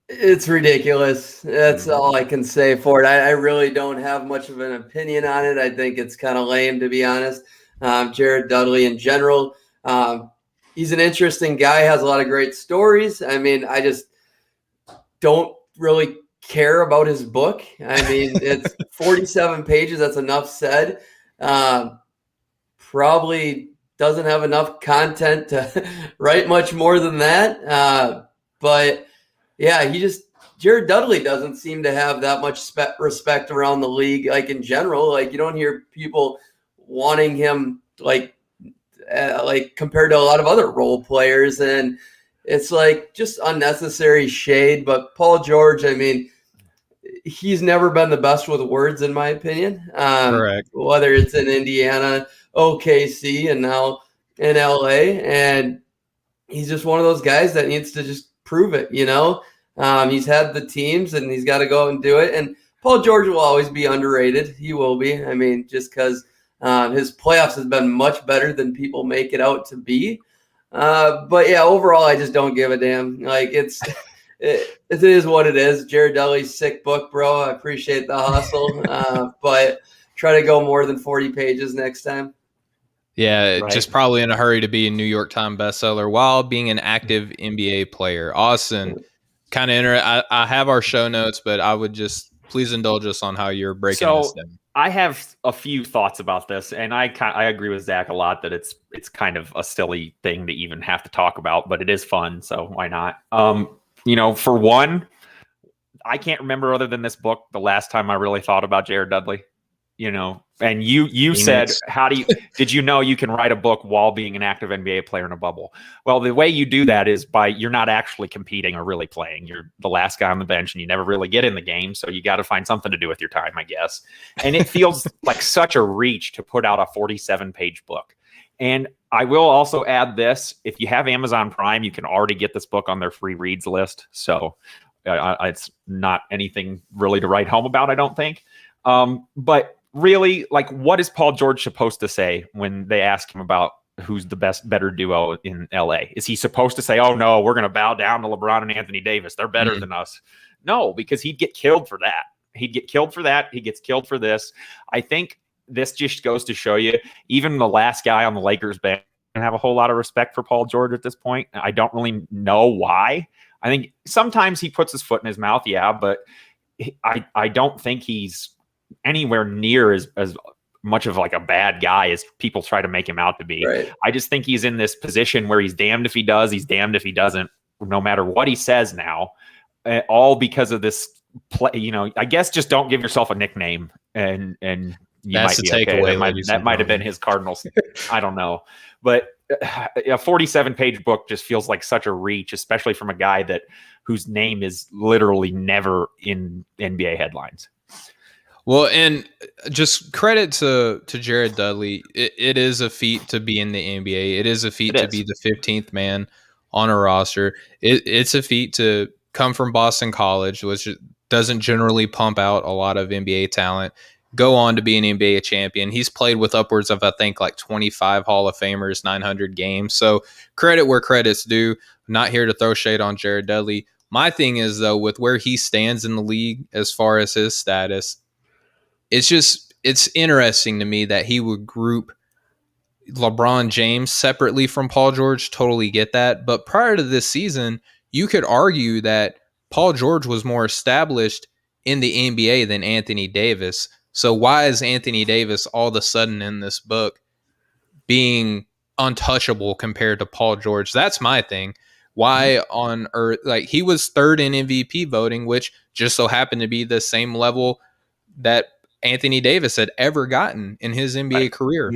[SPEAKER 3] It's ridiculous. That's all I can say for it. I really don't have much of an opinion on it. I think it's kind of lame, to be honest. Jared Dudley in general, he's an interesting guy, has a lot of great stories. I mean, I just don't really care about his book. I mean, it's 47 pages. That's enough said. Probably doesn't have enough content to write much more than that. But yeah, Jared Dudley doesn't seem to have that much respect around the league. Like in general, like you don't hear people wanting him like compared to a lot of other role players. And it's like just unnecessary shade. But Paul George, I mean, he's never been the best with words, in my opinion.
[SPEAKER 1] Correct.
[SPEAKER 3] Whether it's in Indiana, OKC, and now in LA. And he's just one of those guys that needs to just prove it, He's had the teams and he's got to go out and do it. And Paul George will always be underrated. He will be. I mean, just because his playoffs has been much better than people make it out to be. But yeah, overall, I just don't give a damn. Like it is what it is. Jared Dudley's sick book, bro. I appreciate the hustle, but try to go more than 40 pages next time.
[SPEAKER 1] Yeah, right. Just probably in a hurry to be a New York Times bestseller while being an active NBA player. Austin, kind of I have our show notes, but I would just please indulge us on how you're breaking this down.
[SPEAKER 2] I have a few thoughts about this, and I agree with Zach a lot that it's kind of a silly thing to even have to talk about, but it is fun, so why not? For one, I can't remember other than this book the last time I really thought about Jared Dudley. And you said, did you know you can write a book while being an active NBA player in a bubble? Well, the way you do that is you're not actually competing or really playing. You're the last guy on the bench and you never really get in the game. So you got to find something to do with your time, I guess. And it feels like such a reach to put out a 47-page book. And I will also add this. If you have Amazon Prime, you can already get this book on their free reads list. So it's not anything really to write home about, I don't think. But really, like, what is Paul George supposed to say when they ask him about who's the better duo in LA? Is he supposed to say, oh, no, we're going to bow down to LeBron and Anthony Davis. They're better than us. No, because he'd get killed for that. He gets killed for this. I think this just goes to show you, even the last guy on the Lakers bench doesn't have a whole lot of respect for Paul George at this point. I don't really know why. I think sometimes he puts his foot in his mouth, but I don't think he's anywhere near as much of like a bad guy as people try to make him out to be. Right. I just think he's in this position where he's damned if he does, he's damned if he doesn't, no matter what he says now, all because of this play. I guess just don't give yourself a nickname and you
[SPEAKER 1] that's
[SPEAKER 2] might be okay.
[SPEAKER 1] Takeaway.
[SPEAKER 2] That might have been his Cardinals. I don't know, but a 47-page book just feels like such a reach, especially from a guy whose name is literally never in NBA headlines.
[SPEAKER 1] Well, and just credit to Jared Dudley. It is a feat to be in the NBA. It is a feat to be the 15th man on a roster. It's a feat to come from Boston College, which doesn't generally pump out a lot of NBA talent, go on to be an NBA champion. He's played with upwards of, I think, like 25 Hall of Famers, 900 games. So credit where credit's due. I'm not here to throw shade on Jared Dudley. My thing is, though, with where he stands in the league as far as his status, it's interesting to me that he would group LeBron James separately from Paul George. Totally get that. But prior to this season, you could argue that Paul George was more established in the NBA than Anthony Davis. So why is Anthony Davis all of a sudden in this book being untouchable compared to Paul George? That's my thing. Why on earth? Like, he was third in MVP voting, which just so happened to be the same level that Anthony Davis had ever gotten in his NBA career.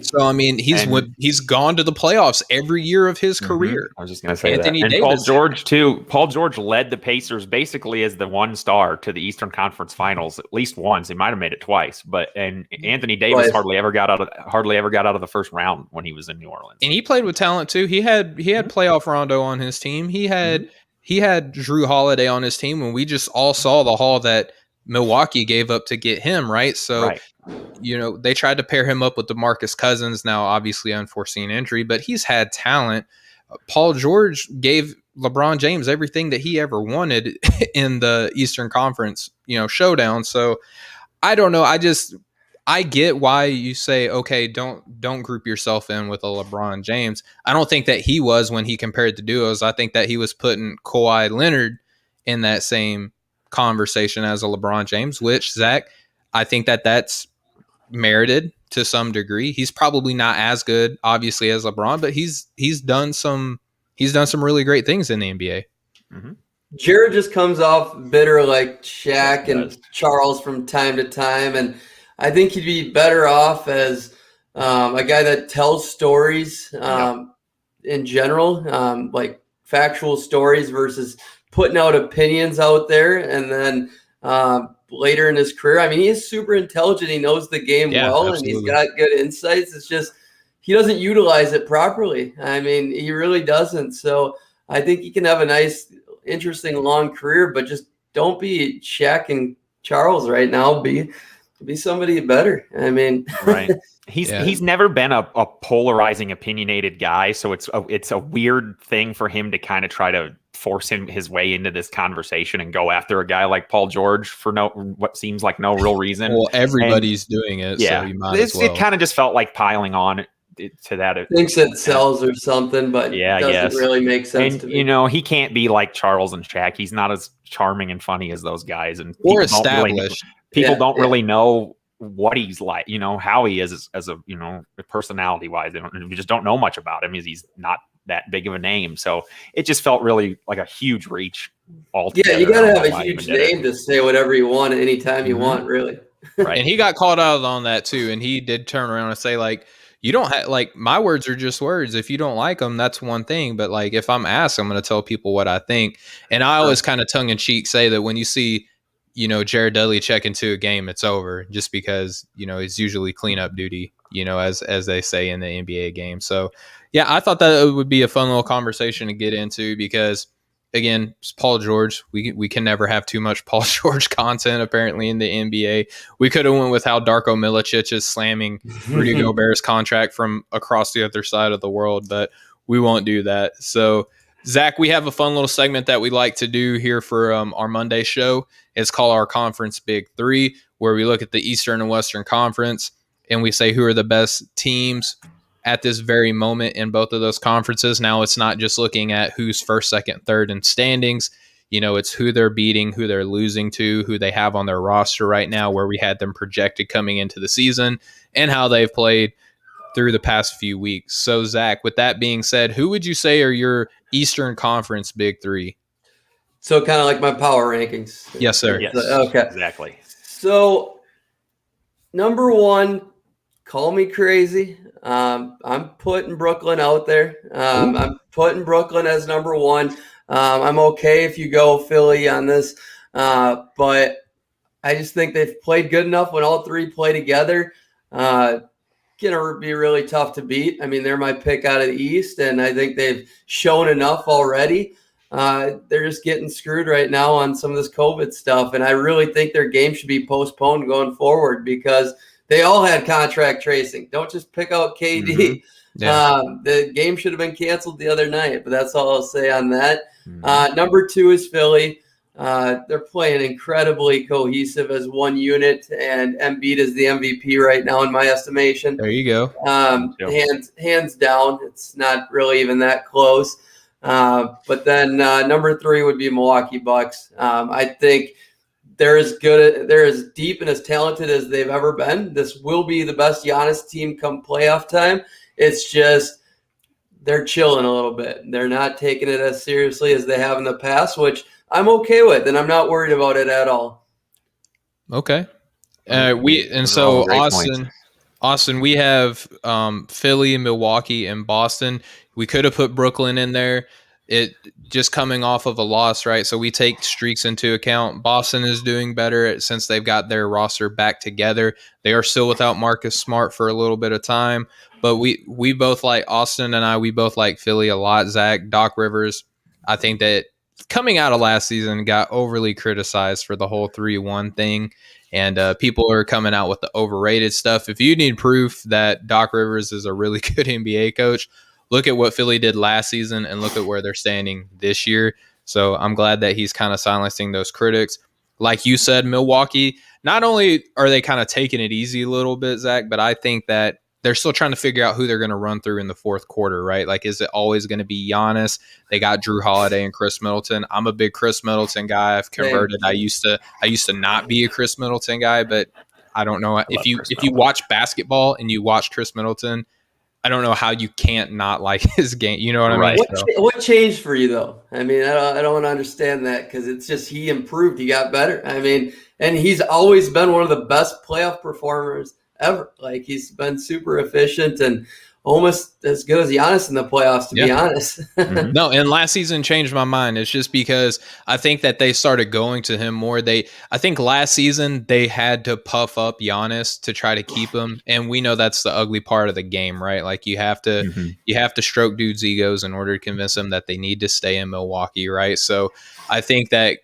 [SPEAKER 1] So, I mean, he's gone to the playoffs every year of his career.
[SPEAKER 2] I was just going to say Anthony that. And Davis, Paul George, too. Paul George led the Pacers basically as the one star to the Eastern Conference Finals at least once. He might have made it twice, and Anthony Davis hardly ever got out of the first round when he was in New Orleans.
[SPEAKER 1] And he played with talent too. He had playoff Rondo on his team. He had Drew Holiday on his team when we just all saw the haul that Milwaukee gave up to get him, right? So, they tried to pair him up with DeMarcus Cousins, now obviously unforeseen injury, but he's had talent. Paul George gave LeBron James everything that he ever wanted in the Eastern Conference, showdown. So I don't know. I get why you say, okay, don't group yourself in with a LeBron James. I don't think that he was when he compared the duos. I think that he was putting Kawhi Leonard in that same conversation as a LeBron James, which, Zach, I think that's merited to some degree. He's probably not as good, obviously, as LeBron, but he's done some really great things in the NBA.
[SPEAKER 2] Mm-hmm.
[SPEAKER 3] Jared just comes off bitter like Shaq and Charles from time to time, and I think he'd be better off as a guy that tells stories in general, like factual stories versus putting out opinions out there. And then later in his career. I mean, he is super intelligent. He knows the game well,
[SPEAKER 1] absolutely.
[SPEAKER 3] and he's got good insights. It's just he doesn't utilize it properly. I mean, he really doesn't. So I think he can have a nice, interesting, long career, but just don't be Shaq and Charles right now. Be somebody better. I mean,
[SPEAKER 2] right. He's never been a polarizing, opinionated guy, so it's a weird thing for him to kind of try to force his way into this conversation and go after a guy like Paul George for what seems like no real reason.
[SPEAKER 1] Well, everybody's doing it, so you might as well.
[SPEAKER 2] It kind of just felt like piling on to that.
[SPEAKER 3] Thinks it sells or something, but
[SPEAKER 2] yeah,
[SPEAKER 3] it doesn't really make sense to me.
[SPEAKER 2] You know, he can't be like Charles and Shaq. He's not as charming and funny as those guys, and
[SPEAKER 1] or established.
[SPEAKER 2] People don't really know what he's like, you know, how he is as a, you know, personality wise. We just don't know much about him. He's not that big of a name. So it just felt really like a huge reach altogether.
[SPEAKER 3] Yeah, you got to have a huge name to say whatever you want anytime you want, really.
[SPEAKER 1] Right. And he got called out on that too. And he did turn around and say, like, you don't have, like, my words are just words. If you don't like them, that's one thing. But like, if I'm asked, I'm going to tell people what I think. And I always kind of tongue in cheek say that when you see, you know, Jared Dudley check into a game, it's over, just because, you know, it's usually cleanup duty, you know, as they say in the NBA game. So, yeah, I thought that it would be a fun little conversation to get into because, again, it's Paul George. We can never have too much Paul George content, apparently, in the NBA. We could have went with how Darko Milicic is slamming Rudy Gobert's contract from across the other side of the world, but we won't do that. So, Zach, we have a fun little segment that we like to do here for our Monday show. It's called our Conference Big Three, where we look at the Eastern and Western Conference, and we say who are the best teams at this very moment in both of those conferences. Now, it's not just looking at who's first, second, third in standings. You know, it's who they're beating, who they're losing to, who they have on their roster right now, where we had them projected coming into the season, and how they've played through the past few weeks. So, Zach, with that being said, who would you say are your Eastern Conference Big Three?
[SPEAKER 3] So kind of like my power rankings.
[SPEAKER 1] Yes, sir.
[SPEAKER 2] Yes,
[SPEAKER 3] okay.
[SPEAKER 2] Exactly.
[SPEAKER 3] So number one, call me crazy. I'm putting Brooklyn out there. I'm putting Brooklyn as number one. I'm okay if you go Philly on this, but I just think they've played good enough when all three play together. Gonna be really tough to beat. I mean, they're my pick out of the East, and I think they've shown enough already. They're just getting screwed right now on some of this COVID stuff, and I really think their game should be postponed going forward because they all had contract tracing. Don't just pick out KD.
[SPEAKER 1] Mm-hmm. Yeah.
[SPEAKER 3] The game should have been canceled the other night, but that's all I'll say on that. Number two is Philly. They're playing incredibly cohesive as one unit, and Embiid is the MVP right now in my estimation.
[SPEAKER 1] There you go.
[SPEAKER 3] Hands down. It's not really even that close. But then number three would be Milwaukee Bucks. I think they're as deep and as talented as they've ever been. This will be the best Giannis team come playoff time. It's just they're chilling a little bit. They're not taking it as seriously as they have in the past, which I'm okay with, and I'm not worried about it at all.
[SPEAKER 1] Okay. Austin, we have Philly, Milwaukee, and Boston. We could have put Brooklyn in there. It just coming off of a loss, right? So we take streaks into account. Boston is doing better since they've got their roster back together. They are still without Marcus Smart for a little bit of time, but we both like Austin and I. We both like Philly a lot. Zach, Doc Rivers, I think that coming out of last season got overly criticized for the whole 3-1 thing, and people are coming out with the overrated stuff. If you need proof that Doc Rivers is a really good NBA coach, look at what Philly did last season and look at where they're standing this year. So I'm glad that he's kind of silencing those critics. Like you said, Milwaukee, not only are they kind of taking it easy a little bit, Zach, but I think that they're still trying to figure out who they're going to run through in the fourth quarter, right? Like, is it always going to be Giannis? They got Drew Holiday and Chris Middleton. I'm a big Chris Middleton guy. I've converted. I used to not be a Chris Middleton guy, but I don't know if you watch basketball and you watch Chris Middleton, I don't know how you can't not like his game. You know what I mean?
[SPEAKER 3] What changed for you though? I mean, I don't understand that because it's just he improved. He got better. I mean, and he's always been one of the best playoff performers ever. Like, he's been super efficient and almost as good as Giannis in the playoffs, to be honest.
[SPEAKER 1] No, and last season changed my mind. It's just because I think that they started going to him more. I think last season they had to puff up Giannis to try to keep him, and we know that's the ugly part of the game, right? Like, you have to stroke dudes' egos in order to convince them that they need to stay in Milwaukee, right? So I think that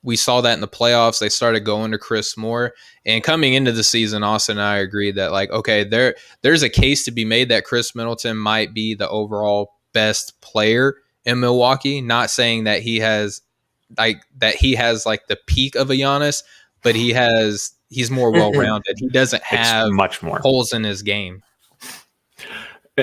[SPEAKER 1] we saw that in the playoffs. They started going to Chris more. And coming into the season, Austin and I agreed that, like, okay, there's a case to be made that Chris Middleton might be the overall best player in Milwaukee. Not saying that he has like the peak of a Giannis, but he's more well-rounded. He doesn't have
[SPEAKER 2] much more
[SPEAKER 1] holes in his game.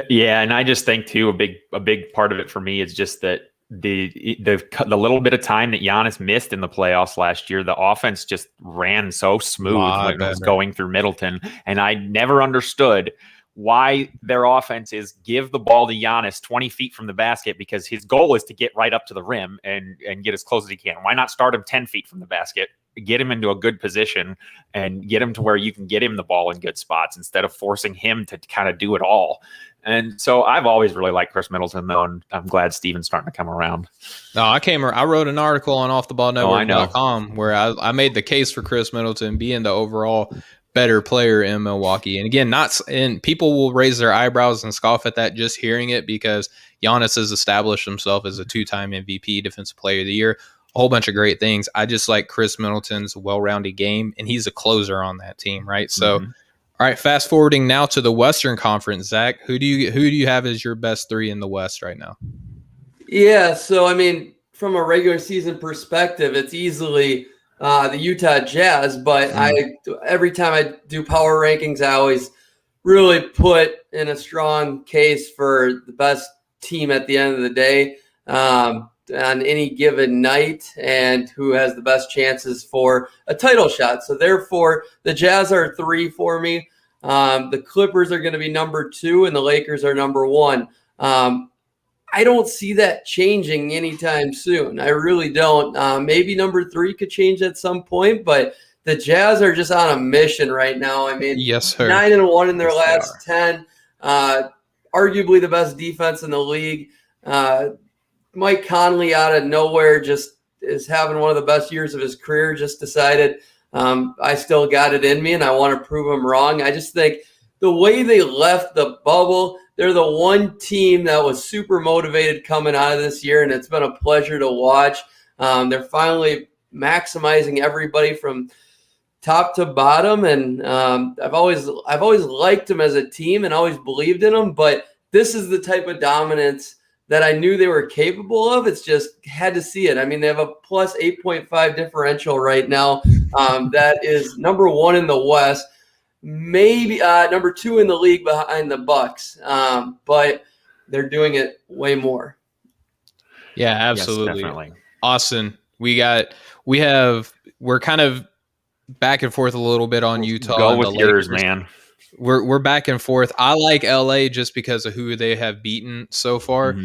[SPEAKER 2] Yeah, and I just think too, a big part of it for me is just that the little bit of time that Giannis missed in the playoffs last year, the offense just ran so smooth when it was going through Middleton. And I never understood why their offense is give the ball to Giannis 20 feet from the basket, because his goal is to get right up to the rim and get as close as he can. Why not start him 10 feet from the basket, get him into a good position, and get him to where you can get him the ball in good spots instead of forcing him to kind of do it all. And so I've always really liked Chris Middleton, though, and I'm glad Steven's starting to come around.
[SPEAKER 1] No, I wrote an article on offtheballnetwork.com where I made the case for Chris Middleton being the overall better player in Milwaukee. And again, and people will raise their eyebrows and scoff at that just hearing it, because Giannis has established himself as a 2-time MVP, Defensive Player of the Year, a whole bunch of great things. I just like Chris Middleton's well-rounded game, and he's a closer on that team, right? So, all right, fast forwarding now to the Western Conference, Zach, who do you have as your best three in the West right now?
[SPEAKER 3] Yeah, so I mean, from a regular season perspective, it's easily the Utah Jazz, but every time I do power rankings, I always really put in a strong case for the best team at the end of the day on any given night, and who has the best chances for a title shot. So therefore, the Jazz are 3 for me. The Clippers are going to be number 2, and the Lakers are number 1. I don't see that changing anytime soon. I really don't. Maybe number 3 could change at some point, but the Jazz are just on a mission right now. I mean,
[SPEAKER 1] yes, sir.
[SPEAKER 3] 9-1 in their last 10. Arguably the best defense in the league. Mike Conley out of nowhere just is having one of the best years of his career. Just decided I still got it in me, and I want to prove him wrong. I just think the way they left the bubble, they're the one team that was super motivated coming out of this year, and it's been a pleasure to watch. They're finally maximizing everybody from top to bottom, and I've always liked them as a team and always believed in them. But this is the type of dominance that I knew they were capable of. It's just had to see it. I mean, they have a plus 8.5 differential right now. That is number 1 in the West. Maybe number 2 in the league behind the Bucks, but they're doing it way more.
[SPEAKER 1] Yeah, absolutely.
[SPEAKER 2] Yes, definitely.
[SPEAKER 1] Austin, we're kind of back and forth a little bit on Utah.
[SPEAKER 2] Go with yours, man.
[SPEAKER 1] We're back and forth. I like LA just because of who they have beaten so far.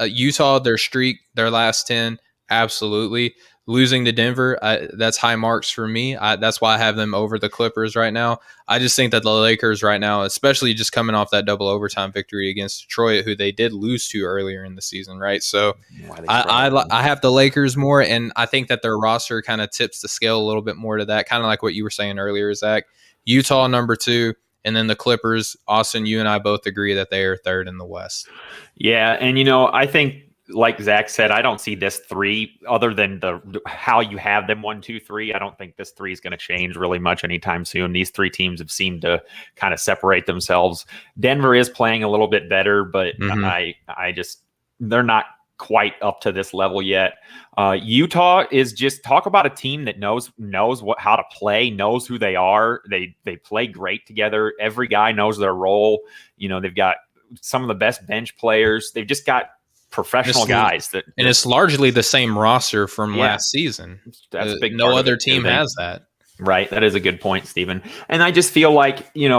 [SPEAKER 1] Utah, their streak, their last 10, absolutely. Losing to Denver, that's high marks for me. That's why I have them over the Clippers right now. I just think that the Lakers right now, especially just coming off that double overtime victory against Detroit, who they did lose to earlier in the season, right? So I have the Lakers more, and I think that their roster kind of tips the scale a little bit more to that, kind of like what you were saying earlier, Zach. Utah, number 2, and then the Clippers. Austin, you and I both agree that they are 3rd in the West.
[SPEAKER 2] Yeah, and I think, like Zach said, I don't see this 3 other than how you have them 1, 2, 3. I don't think this 3 is going to change really much anytime soon. These 3 teams have seemed to kind of separate themselves. Denver is playing a little bit better, but they're not quite up to this level yet. Utah is just, talk about a team that knows how to play, knows who they are. They play great together. Every guy knows their role. They've got some of the best bench players. They've just got professional guys
[SPEAKER 1] and it's largely the same roster from last season.
[SPEAKER 2] That's a big
[SPEAKER 1] no other team has that.
[SPEAKER 2] Right. That is a good point, Stephen. And I just feel like, they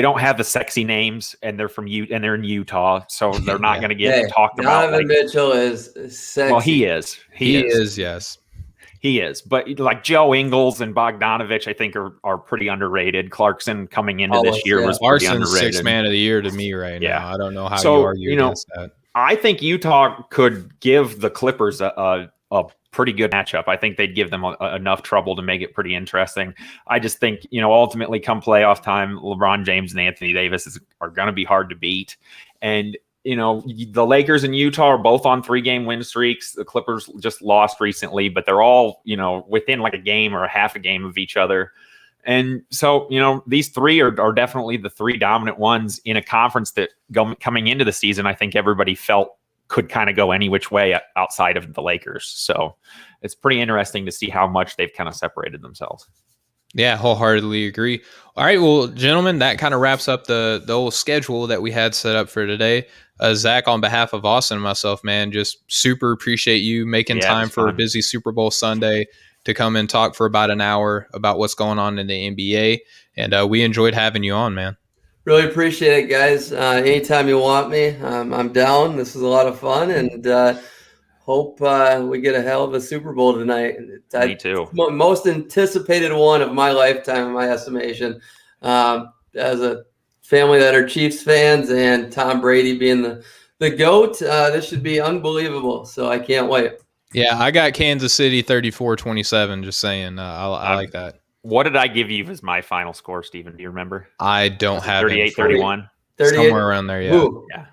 [SPEAKER 2] don't have the sexy names, and they're they're in Utah, so they're not going to get talked about.
[SPEAKER 3] Donovan Mitchell is sexy.
[SPEAKER 2] Well, he is.
[SPEAKER 1] He is, yes.
[SPEAKER 2] He is, but like Joe Ingles and Bogdanovich, I think are pretty underrated. Clarkson coming into this year was pretty
[SPEAKER 1] Larson's
[SPEAKER 2] underrated.
[SPEAKER 1] Sixth man of the year to me right now. I don't know how you argue against that.
[SPEAKER 2] I think Utah could give the Clippers a pretty good matchup. I think they'd give them enough trouble to make it pretty interesting. I just think, ultimately come playoff time, LeBron James and Anthony Davis are going to be hard to beat. And, the Lakers and Utah are both on 3-game win streaks. The Clippers just lost recently, but they're all, within like a game or a half a game of each other. And so, these three are definitely the three dominant ones in a conference that coming into the season, I think everybody felt could kind of go any which way outside of the Lakers. So it's pretty interesting to see how much they've kind of separated themselves.
[SPEAKER 1] Yeah, wholeheartedly agree. All right, well, gentlemen, that kind of wraps up the whole schedule that we had set up for today. Zach, on behalf of Austin and myself, man, just super appreciate you making time for a busy Super Bowl Sunday to come and talk for about an hour about what's going on in the NBA. And we enjoyed having you on, man.
[SPEAKER 3] Really appreciate it, guys. Anytime you want me, I'm down. This is a lot of fun, and hope we get a hell of a Super Bowl tonight.
[SPEAKER 2] Me too.
[SPEAKER 3] Most anticipated one of my lifetime, in my estimation. As a family that are Chiefs fans and Tom Brady being the GOAT, this should be unbelievable. So I can't wait.
[SPEAKER 1] Yeah, I got Kansas City 34-27, just saying. I like that.
[SPEAKER 2] What did I give you as my final score, Steven? Do you remember?
[SPEAKER 1] I don't have
[SPEAKER 2] 38-31.
[SPEAKER 1] Somewhere around there, yeah.
[SPEAKER 3] Ooh.
[SPEAKER 2] Yeah.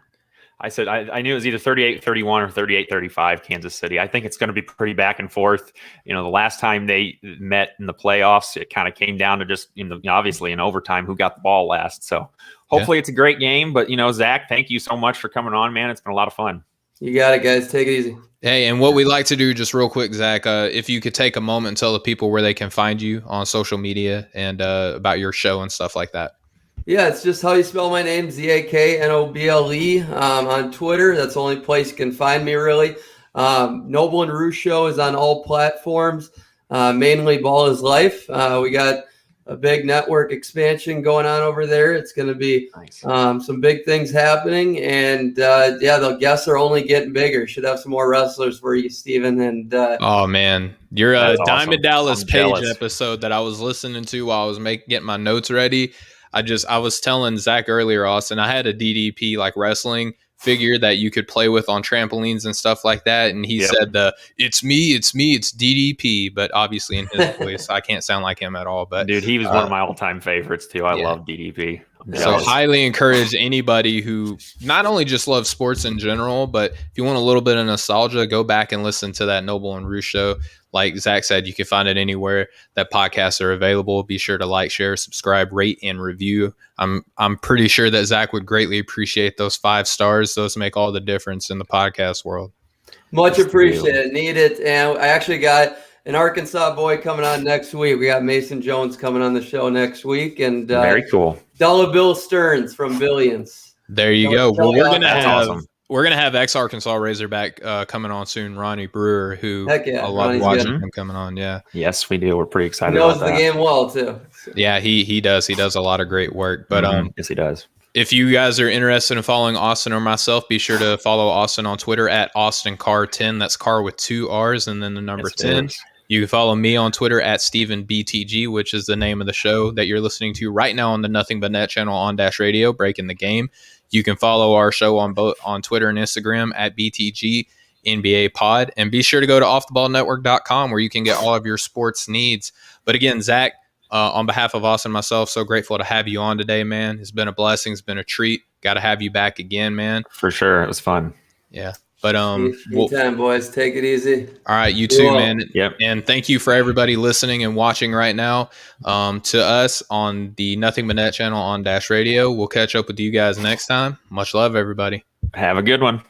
[SPEAKER 2] I said I knew it was either 38-31 or 38-35 Kansas City. I think it's going to be pretty back and forth. The last time they met in the playoffs, it kind of came down to just obviously in overtime who got the ball last. So hopefully it's a great game. But Zach, thank you so much for coming on, man. It's been a lot of fun.
[SPEAKER 3] You got it, guys. Take it easy.
[SPEAKER 1] Hey, and what we like to do, just real quick, Zach, if you could take a moment and tell the people where they can find you on social media and about your show and stuff like that.
[SPEAKER 3] Yeah, it's just how you spell my name, Zaknoble on Twitter. That's the only place you can find me, really. Noble and Roosh show is on all platforms, mainly Ball is Life. We got a big network expansion going on over there. It's going to be some big things happening. And, the guests are only getting bigger. Should have some more wrestlers for you, Steven. And
[SPEAKER 1] oh, man. Your Diamond Dallas Page
[SPEAKER 2] jealous.
[SPEAKER 1] Episode that I was listening to while I was getting my notes ready, I was telling Zach earlier, Austin, I had a DDP like wrestling figure that you could play with on trampolines and stuff like that. And he said, it's me, it's DDP. But obviously in his voice, I can't sound like him at all. But
[SPEAKER 2] dude, he was one of my all-time favorites too. I love DDP.
[SPEAKER 1] So highly encourage anybody who not only just loves sports in general, but if you want a little bit of nostalgia, go back and listen to that Noble and Roosh show. Like Zach said, you can find it anywhere that podcasts are available. Be sure to like, share, subscribe, rate, and review. I'm pretty sure that Zach would greatly appreciate those 5 stars. Those make all the difference in the podcast world.
[SPEAKER 3] Much appreciated. Need it. And I actually got an Arkansas boy coming on next week. We got Mason Jones coming on the show next week. And
[SPEAKER 2] very cool.
[SPEAKER 3] Bill Stearns from Billions.
[SPEAKER 1] There you go. Well, we're gonna have ex-Arkansas Razorback coming on soon, Ronnie Brewer, who I love watching him coming on. Yeah.
[SPEAKER 2] Yes, we do. We're pretty excited.
[SPEAKER 3] He knows
[SPEAKER 2] about
[SPEAKER 3] the game well too.
[SPEAKER 1] So. Yeah, he does. He does a lot of great work. But
[SPEAKER 2] yes, he does.
[SPEAKER 1] If you guys are interested in following Austin or myself, be sure to follow Austin on Twitter at AustinCar10. That's car with 2 R's and then the number 10. You can follow me on Twitter at StephenBTG, which is the name of the show that you're listening to right now on the Nothing But Net channel on Dash Radio, Breaking the Game. You can follow our show on Twitter and Instagram at BTG NBA Pod. And be sure to go to offtheballnetwork.com where you can get all of your sports needs. But again, Zach, on behalf of Austin and myself, so grateful to have you on today, man. It's been a blessing. It's been a treat. Got to have you back again, man.
[SPEAKER 2] For sure. It was fun.
[SPEAKER 1] Yeah. But
[SPEAKER 3] anytime, boys. Take it easy.
[SPEAKER 1] All right, you too, man. Yep. And thank you for everybody listening and watching right now. To us on the Nothing But Net channel on Dash Radio. We'll catch up with you guys next time. Much love, everybody.
[SPEAKER 2] Have a good one.